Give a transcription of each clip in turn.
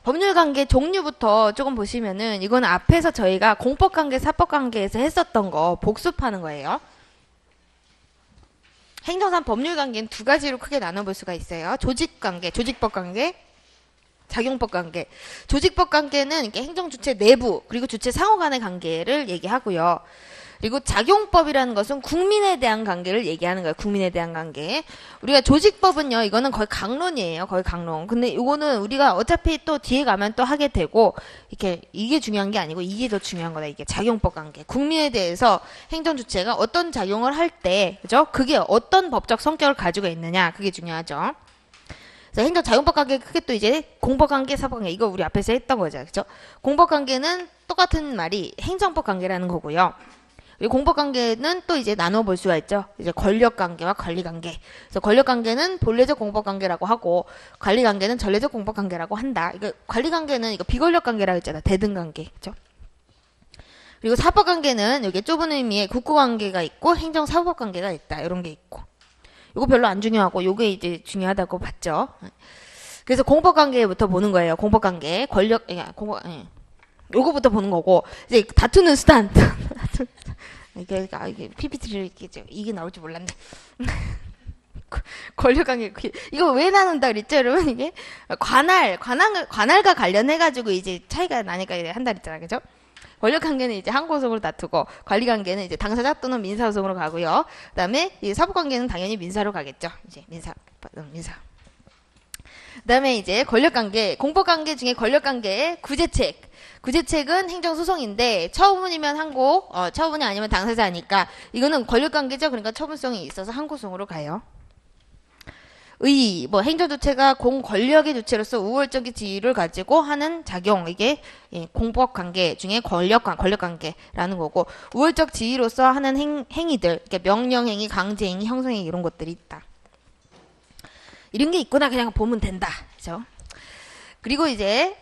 법률관계 종류부터 조금 보시면은 이거는 앞에서 저희가 공법관계, 사법관계에서 했었던 거 복습하는 거예요. 행정상 법률관계는 두 가지로 크게 나눠볼 수가 있어요. 조직관계, 조직법관계, 작용법관계. 조직법관계는 이렇게 행정주체 내부 그리고 주체 상호 간의 관계를 얘기하고요. 그리고 작용법이라는 것은 국민에 대한 관계를 얘기하는 거예요. 국민에 대한 관계. 우리가 조직법은요, 이거는 거의 강론이에요. 거의 강론. 근데 이거는 우리가 어차피 또 뒤에 가면 또 하게 되고, 이렇게, 이게 중요한 게 아니고, 이게 더 중요한 거다. 이게 작용법 관계. 국민에 대해서 행정주체가 어떤 작용을 할 때, 그죠? 그게 어떤 법적 성격을 가지고 있느냐. 그게 중요하죠. 그래서 행정작용법 관계 크게 또 이제 공법관계, 사법관계. 이거 우리 앞에서 했던 거죠. 그죠? 공법관계는 똑같은 말이 행정법 관계라는 거고요. 그리고 공법관계는 또 이제 나눠볼 수가 있죠. 이제 권력관계와 관리관계. 그래서 권력관계는 본래적 공법관계라고 하고, 관리관계는 전례적 공법관계라고 한다. 이거 관리관계는 이거 비권력관계라고 했잖아. 대등관계. 그죠? 그리고 사법관계는 여기 좁은 의미의 국구관계가 있고, 행정사법관계가 있다. 이런 게 있고. 이거 별로 안 중요하고, 요게 이제 중요하다고 봤죠. 그래서 공법관계부터 보는 거예요. 공법관계. 요거부터 보는 거고, 이제 다투는 수단. 이게 PPT를 이게 나올 줄 몰랐네. 권력관계 이거 왜 나눈다 그랬죠, 여러분? 이게 관할과 관련해가지고 이제 차이가 나니까 한다 그랬잖아, 그죠? 권력관계는 이제 항고소송으로 다투고, 관리관계는 이제 당사자 또는 민사소송으로 가고요. 그다음에 이 사법관계는 당연히 민사로 가겠죠. 이제 민사. 그다음에 이제 권력관계, 공법관계 중에 권력관계 구제책. 구제책은 행정소송인데 처분이면 항고, 처분이 아니면 당사자니까 이거는 권력관계죠. 그러니까 처분성이 있어서 항고소송으로 가요. 의, 행정주체가 공권력의 주체로서 우월적인 지위를 가지고 하는 작용, 이게 공법관계 중에 권력관계라는 거고, 우월적 지위로서 하는 행위들, 그러니까 명령행위, 강제행위, 형성행위 이런 것들이 있다. 이런 게 있구나 그냥 보면 된다. 그죠? 그리고 이제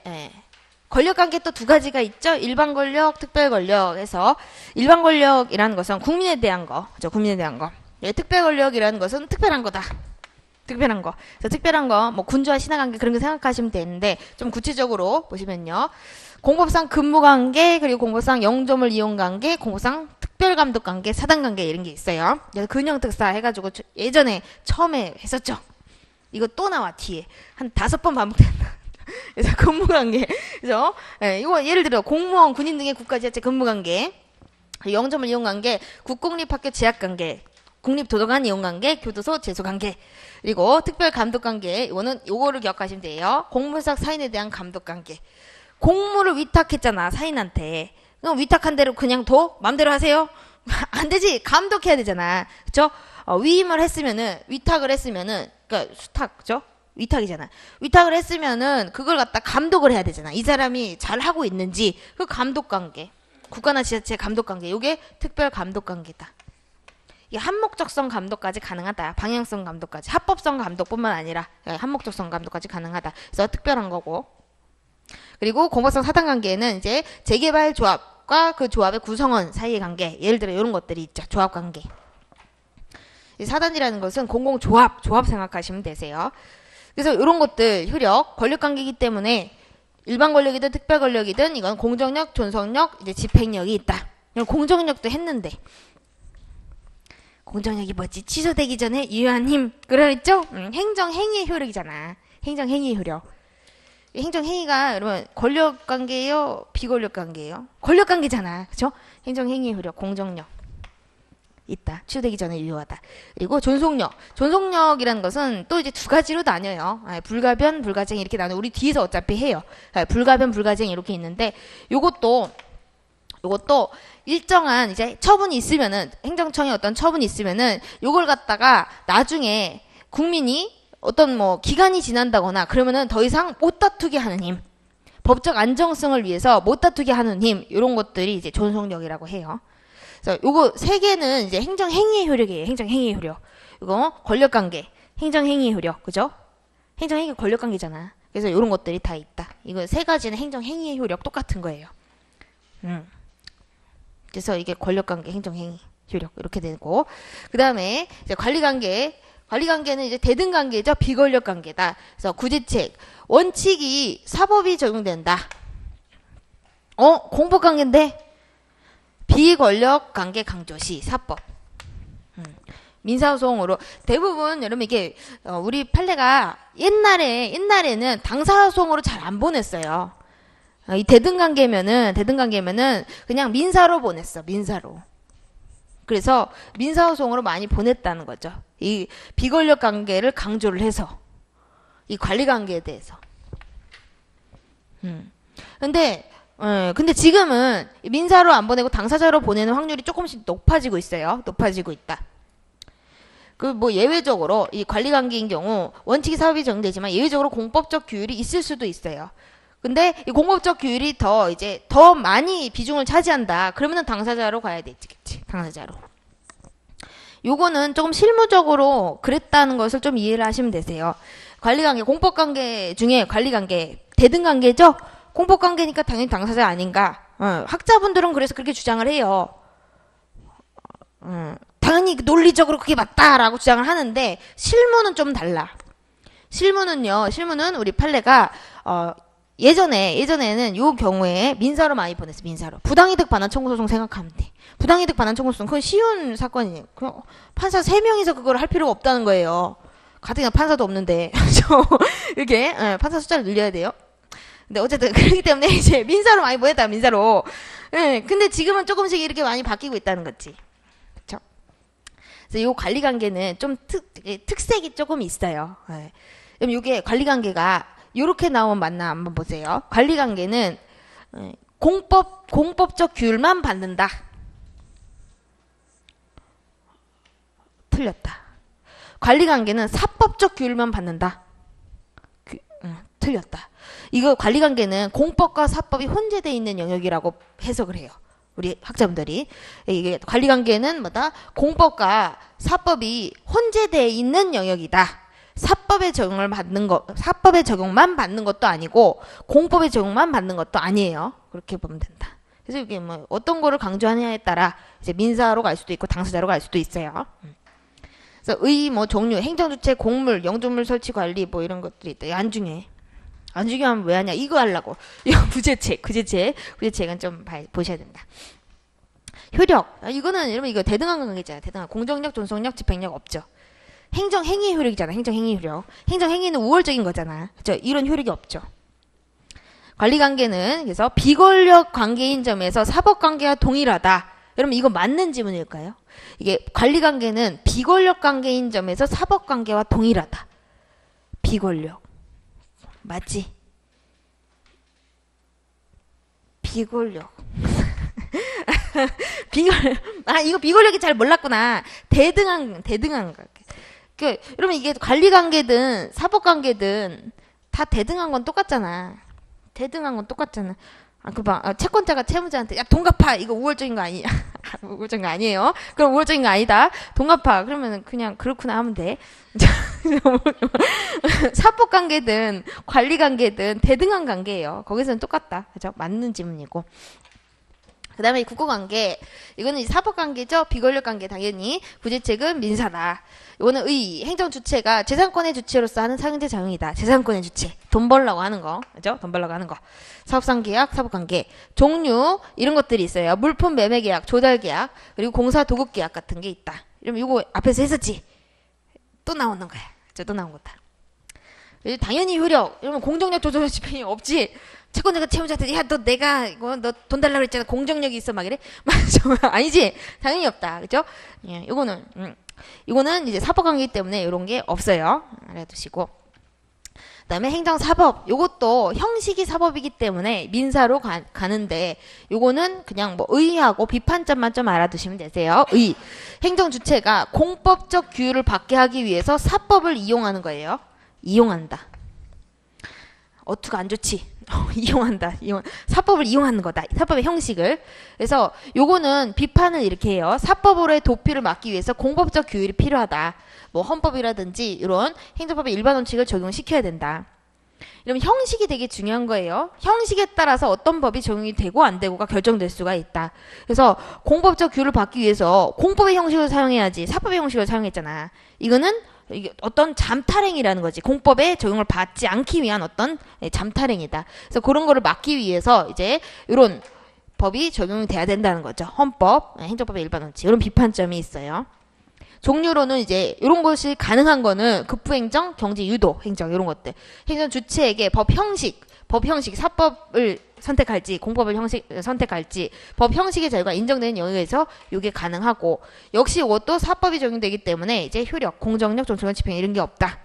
권력관계 또 두 가지가 있죠. 일반 권력, 특별 권력 해서 일반 권력이라는 것은 국민에 대한 거, 그죠? 국민에 대한 거. 특별 권력이라는 것은 특별한 거다. 특별한 거. 그래서 특별한 거, 군주와 신하관계 그런 거 생각하시면 되는데 좀 구체적으로 보시면요. 공법상 근무관계, 그리고 공법상 영조물 이용관계, 공법상 특별감독관계, 사단관계 이런 게 있어요. 그래서 근형특사 해가지고 예전에 처음에 했었죠. 이거 또 나와 뒤에 한 5번 반복된다. 그래서 근무관계. 그죠? 이거 예를 들어 공무원, 군인 등의 국가지자체 근무관계, 영조물 이용관계, 국공립학교 재학관계, 국립도서관 이용관계, 교도소 재소관계, 그리고 특별감독관계. 이거는 요거를 기억하시면 돼요. 공무상 사인에 대한 감독관계. 공무를 위탁했잖아 사인한테. 그럼 위탁한 대로 그냥 맘대로 하세요? 안 되지. 감독해야 되잖아. 그쵸? 위임을 했으면은, 위탁을 했으면은, 그러니까 수탁, 그죠? 위탁이잖아. 위탁을 했으면은 그걸 갖다 감독을 해야 되잖아. 이 사람이 잘 하고 있는지. 그 감독관계. 국가나 지자체 감독관계. 요게 특별감독관계다. 이게 한목적성 감독까지 가능하다. 방향성 감독까지. 합법성 감독뿐만 아니라 한목적성 감독까지 가능하다. 그래서 특별한 거고. 그리고 공법성 사단관계에는 이제 재개발 조합과 그 조합의 구성원 사이의 관계. 예를 들어 이런 것들이 있죠. 조합관계. 이 사단이라는 것은 공공조합, 조합 생각하시면 되세요. 그래서 이런 것들, 효력, 권력관계이기 때문에 일반 권력이든 특별 권력이든 이건 공정력, 존속력, 이제 집행력이 있다. 공정력도 했는데. 공정력이 뭐지? 취소되기 전에 유효한 힘. 그랬죠? 행정행위의 효력이잖아. 행정행위의 효력. 행정행위가 여러분 권력관계예요? 비권력관계예요? 권력관계잖아. 그쵸? 행정행위의 효력, 공정력. 있다. 취소되기 전에 유효하다. 그리고 존속력. 존속력이라는 것은 또 이제 두 가지로 나뉘어요. 불가변, 불가쟁 이렇게 나눠. 우리 뒤에서 어차피 해요. 불가변, 불가쟁 이렇게 있는데 요것도 일정한 이제 처분이 있으면은 행정청에 어떤 처분이 있으면은 요걸 갖다가 나중에 국민이 어떤 기간이 지난다거나 그러면은 더 이상 못 다투게 하는 힘. 법적 안정성을 위해서 못 다투게 하는 힘. 이런 것들이 이제 존속력이라고 해요. 그래서 요거 세 개는 이제 행정행위의 효력이에요. 행정행위의 효력. 이거 권력관계, 행정행위의 효력, 그죠? 행정행위 권력관계잖아. 그래서 이런 것들이 다 있다. 이거 세 가지는 행정행위의 효력 똑같은 거예요. 그래서 이게 권력관계, 행정행위 효력 이렇게 되고, 그 다음에 이제 관리관계 관리관계는 이제 대등관계죠. 비권력관계다. 그래서 구제책 원칙이 사법이 적용된다. 공법관계인데 비권력관계 강조시 사법. 민사소송으로 대부분 여러분 이게 우리 판례가 옛날에는 당사소송으로 잘 안 보냈어요. 이 대등관계면은 그냥 민사로 보냈어. 민사로. 그래서 민사소송으로 많이 보냈다는 거죠. 이 비권력 관계를 강조를 해서 이 관리 관계에 대해서. 근데 지금은 민사로 안 보내고 당사자로 보내는 확률이 조금씩 높아지고 있어요. 높아지고 있다. 그 뭐 예외적으로 이 관리 관계인 경우 원칙이 사법이 적용되지만 예외적으로 공법적 규율이 있을 수도 있어요. 근데 이 공법적 규율이 더 많이 비중을 차지한다. 그러면은 당사자로 가야 되겠지. 당사자로. 요거는 조금 실무적으로 그랬다는 것을 좀 이해를 하시면 되세요. 관리관계, 공법관계 중에 관리관계, 대등관계죠? 공법관계니까 당연히 당사자 아닌가? 학자분들은 그래서 그렇게 주장을 해요. 당연히 논리적으로 그게 맞다라고 주장을 하는데 실무는 좀 달라. 실무는 우리 판례가 예전에는 요 경우에 민사로 많이 보냈어. 민사로. 부당이득 반환 청구 소송 생각하면 돼. 부당이득 반환 청구 소송 그건 쉬운 사건이에요. 그냥 판사 3명이서 그걸 할 필요가 없다는 거예요. 가뜩이나 판사도 없는데 이렇게 판사 숫자를 늘려야 돼요. 근데 어쨌든 그렇기 때문에 이제 민사로 많이 보냈다. 민사로. 근데 지금은 조금씩 이렇게 많이 바뀌고 있다는 거지. 그렇죠? 그래서 요 관리 관계는 좀 특색이 조금 있어요. 그럼 요게 관리 관계가 요렇게 나오면 맞나 한번 보세요. 관리관계는 공법적 규율만 받는다. 틀렸다. 관리관계는 사법적 규율만 받는다. 틀렸다. 이거 관리관계는 공법과 사법이 혼재되어 있는 영역이라고 해석을 해요. 우리 학자분들이. 이게 관리관계는 뭐다? 공법과 사법이 혼재되어 있는 영역이다. 사법의 적용만 받는 것도 아니고 공법의 적용만 받는 것도 아니에요. 그렇게 보면 된다. 그래서 이게 뭐 어떤 거를 강조하느냐에 따라 이제 민사로 갈 수도 있고 당사자로 갈 수도 있어요. 그래서 종류, 행정주체, 공물, 영조물 설치 관리 뭐 이런 것들이 있다. 안중에 하면 왜 하냐? 이거 하려고. 이거 구제책은 좀 보셔야 된다. 효력. 이거는 여러분 이거 대등한 관계잖아요. 대등한 공정력, 존속력, 집행력 없죠. 행정행위 효력이잖아. 행정행위 효력. 행정행위는 우월적인 거잖아. 그렇죠? 이런 효력이 없죠. 관리관계는 그래서 비권력 관계인 점에서 사법관계와 동일하다. 여러분 이거 맞는 지문일까요? 이게 관리관계는 비권력 관계인 점에서 사법관계와 동일하다. 비권력. 맞지? 비권력. 이거 비권력이 잘 몰랐구나. 대등한 관계. 여러분 이게 관리관계든 사법관계든 다 대등한 건 똑같잖아. 채권자가 채무자한테 야 돈 갚아. 이거 우월적인 거 아니야. 우월적인 거 아니에요. 그럼 우월적인 거 아니다. 돈 갚아. 그러면 그냥 그렇구나 하면 돼. 사법관계든 관리관계든 대등한 관계예요. 거기서는 똑같다. 그죠? 맞는 지문이고. 그 다음에 국고관계. 이거는 사법관계죠. 비권력관계 당연히. 구제책은 민사다. 이거는 행정주체가 재산권의 주체로서 하는 상대 작용이다. 재산권의 주체. 돈 벌려고 하는 거. 그죠? 돈 벌려고 하는 거. 사업상계약, 사법관계. 종류, 이런 것들이 있어요. 물품 매매계약, 조달계약, 그리고 공사도급계약 같은 게 있다. 이러면 이거 앞에서 했었지? 또 나오는 거야. 또 나온 거다. 당연히 효력. 이러면 공정력, 조정력, 집행이 없지. 채권자가 채무자한테 야 너 내가 이거 너 돈 달라고 그랬잖아. 공정력이 있어 막 이래? 아니지. 당연히 없다. 그죠? 예, 이거는 이제 사법관계이기 때문에 이런 게 없어요. 알아두시고. 그다음에 행정사법. 요것도 형식이 사법이기 때문에 민사로 가는데 요거는 그냥 뭐 의하고 비판점만 좀 알아두시면 되세요. 행정주체가 공법적 규율을 받게 하기 위해서 사법을 이용하는 거예요. 이용한다. 어투가 안 좋지. 사법을 이용하는 거다. 사법의 형식을. 그래서 요거는 비판을 이렇게 해요. 사법으로의 도피를 막기 위해서 공법적 규율이 필요하다. 뭐 헌법이라든지 이런 행정법의 일반 원칙을 적용시켜야 된다. 이러면 형식이 되게 중요한 거예요. 형식에 따라서 어떤 법이 적용이 되고 안 되고가 결정될 수가 있다. 그래서 공법적 규율을 받기 위해서 공법의 형식을 사용해야지 사법의 형식을 사용했잖아. 이거는 이게 어떤 잠탈행위라는 거지. 공법에 적용을 받지 않기 위한 어떤 잠탈행위다. 그래서 그런 거를 막기 위해서 이제 이런 법이 적용이 돼야 된다는 거죠. 헌법, 행정법의 일반 원칙 이런 비판점이 있어요. 종류로는 이제 이런 것이 가능한 거는 급부행정, 경제 유도 행정 이런 것들. 행정 주체에게 법 형식, 사법을 선택할지 공법을 선택할지 법 형식의 자유가 인정되는 영역에서 이게 가능하고 역시 이것도 사법이 적용되기 때문에 이제 효력, 공정력, 정치권 집행 이런 게 없다.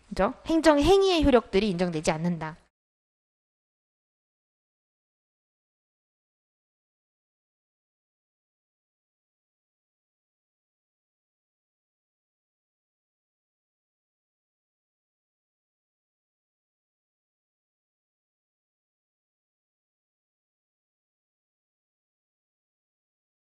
그죠? 행정 행위의 효력들이 인정되지 않는다.